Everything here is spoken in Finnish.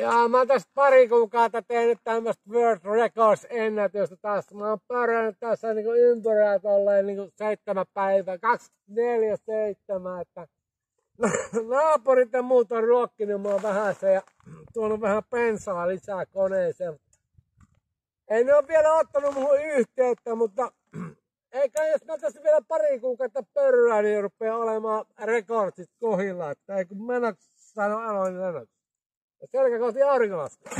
Ja mä oon tästä pari kuukautta tehnyt tämmöstä World Records ennätystä taas. Mä oon pörrännyt tässä niinku ympyrää tolleen niinku 7 päivää, 24, 7, että naapurit ja muut on ruokkinut mua vähän se ja tuonut vähän bensaa lisää koneeseen. Ei ne ole vielä ottanut muuhun yhteyttä, mutta eikä jos mä tässä vielä pari kuukautta pörrää, niin rupeaa olemaan rekordsit kohilla, että ei kun menoksi sano aloin lennot. Ja selkä kohti auringonlaskua.